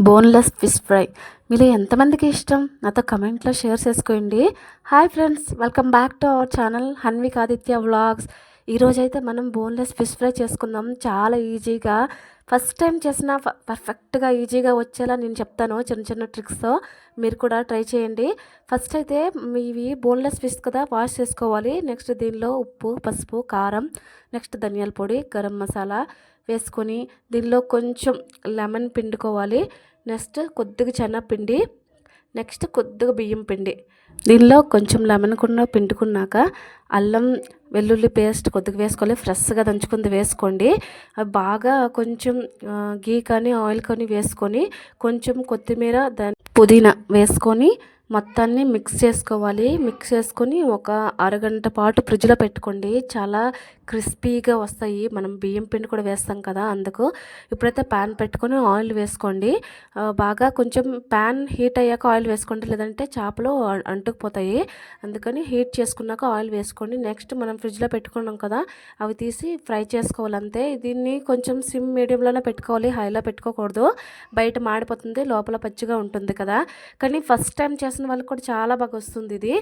Boneless fish fry మీలో ఎంతమందికి ఇష్టం నాతో కమెంట్లో షేర్ చేసుకోండి. Hi friends, welcome back to our channel హన్విక్ Aditya vlogs. ఈరోజైతే మనం బోన్లెస్ ఫిష్ ఫ్రై చేసుకుందాం. చాలా ఈజీగా ఫస్ట్ టైం చేసిన పర్ఫెక్ట్గా ఈజీగా వచ్చేలా నేను చెప్తాను చిన్న చిన్న ట్రిక్స్తో. మీరు కూడా ట్రై చేయండి. ఫస్ట్ అయితే ఇవి బోన్లెస్ ఫిష్ కదా, వాష్ చేసుకోవాలి. నెక్స్ట్ దీనిలో ఉప్పు, పసుపు, కారం, నెక్స్ట్ ధనియాల పొడి, గరం మసాలా వేసుకొని దీనిలో కొంచెం లెమన్ పిండుకోవాలి. నెక్స్ట్ కొద్దిగా శనగపిండి, నెక్స్ట్ కొద్దిగా బియ్యం పిండి. దీనిలో కొంచెం లెమన్ కూడా పిండుకున్నాక అల్లం వెల్లుల్లి పేస్ట్ కొద్దిగా వేసుకోవాలి. ఫ్రెష్గా దంచుకుంది వేసుకోండి. అవి బాగా కొంచెం గీ కానీ ఆయిల్ కానీ వేసుకొని కొంచెం కొత్తిమీర పుదీనా వేసుకొని మొత్తాన్ని మిక్స్ చేసుకోవాలి. మిక్స్ చేసుకొని ఒక అరగంట పాటు ఫ్రిడ్జ్లో పెట్టుకోండి. చాలా క్రిస్పీగా వస్తాయి. మనం బియ్యం పిండి కూడా వేస్తాం కదా, అందుకు. ఇప్పుడైతే ప్యాన్ పెట్టుకొని ఆయిల్ వేసుకోండి. బాగా కొంచెం ప్యాన్ హీట్ అయ్యాక ఆయిల్ వేసుకోండి, లేదంటే చేపలు అంటుకుపోతాయి. అందుకని హీట్ చేసుకున్నాక ఆయిల్ వేసుకోండి. నెక్స్ట్ మనం ఫ్రిడ్జ్లో పెట్టుకున్నాం కదా, అవి తీసి ఫ్రై చేసుకోవాలి అంతే. దీన్ని కొంచెం సిమ్ మీడియంలోనే పెట్టుకోవాలి, హైలో పెట్టుకోకూడదు. బయట మాడిపోతుంది, లోపల పచ్చిగా ఉంటుంది కదా. కానీ ఫస్ట్ టైం చేసిన వాళ్ళకి కూడా చాలా బాగా వస్తుంది ఇది.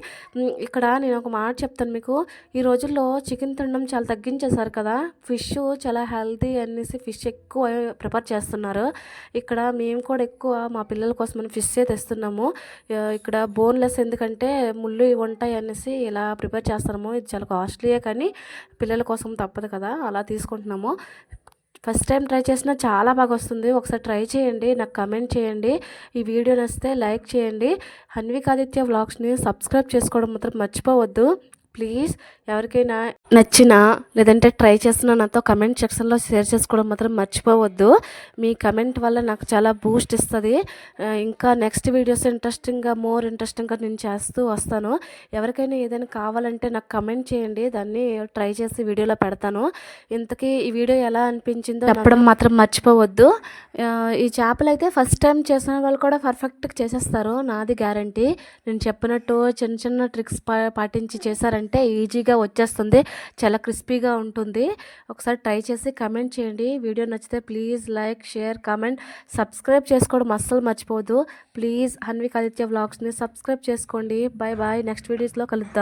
ఇక్కడ నేను ఒక మాట చెప్తాను మీకు. ఈ రోజుల్లో చికెన్ తినడం చాలా తగ్గించేశారు కదా. ఫిష్ చాలా హెల్తీ అనేసి ఫిష్ ఎక్కువ ప్రిపేర్ చేస్తున్నారు. ఇక్కడ మేము కూడా ఎక్కువ మా పిల్లల కోసం ఫిషే తెస్తున్నాము. ఇక్కడ బోన్లెస్ ఎందుకంటే ముళ్ళు ఉంటాయి అనేసి ఇలా ప్రిపేర్ చేస్తున్నాము. ఇది చాలా కాస్ట్లీయే, కానీ పిల్లల కోసం తప్పదు కదా, అలా తీసుకుంటున్నాము. ఫస్ట్ టైం ట్రై చేసినా చాలా బాగా వస్తుంది. ఒకసారి ట్రై చేయండి, నాకు కమెంట్ చేయండి. ఈ వీడియో నచ్చితే లైక్ చేయండి. హన్విక్ ఆదిత్య వ్లాగ్స్ని సబ్స్క్రైబ్ చేసుకోవడం మాత్రం మర్చిపోవద్దు ప్లీజ్. ఎవరికైనా నచ్చినా లేదంటే ట్రై చేసినా నాతో కమెంట్ సెక్షన్లో షేర్ చేసుకోవడం మాత్రం మర్చిపోవద్దు. మీ కమెంట్ వల్ల నాకు చాలా బూస్ట్ ఇస్తుంది. ఇంకా నెక్స్ట్ వీడియోస్ మోర్ ఇంట్రెస్టింగ్గా నేను చేస్తూ వస్తాను. ఎవరికైనా ఏదైనా కావాలంటే నాకు కమెంట్ చేయండి, దాన్ని ట్రై చేసి వీడియోలో పెడతాను. ఇంతకీ ఈ వీడియో ఎలా అనిపించిందో చెప్పడం మాత్రం మర్చిపోవద్దు. ఈ చేపలు అయితే ఫస్ట్ టైం చేసిన వాళ్ళు కూడా పర్ఫెక్ట్గా చేసేస్తారు, నాది గ్యారంటీ. నేను చెప్పినట్టు చిన్న చిన్న ట్రిక్స్ పాటించి చేశారంటే ఈజీగా వచ్చేస్తుంది. చాలా క్రిస్పీగా ఉంటుంది. ఒకసారి ట్రై చేసి కమెంట్ చేయండి. వీడియో నచ్చితే please like, share, comment, subscribe చేసుకోవడం అస్సలు మర్చిపోవద్దు ప్లీజ్. హన్విక్ ఆదిత్య వ్లాగ్స్ని సబ్స్క్రైబ్ చేసుకోండి. Bye bye. నెక్స్ట్ వీడియోస్లో కలుద్దాం.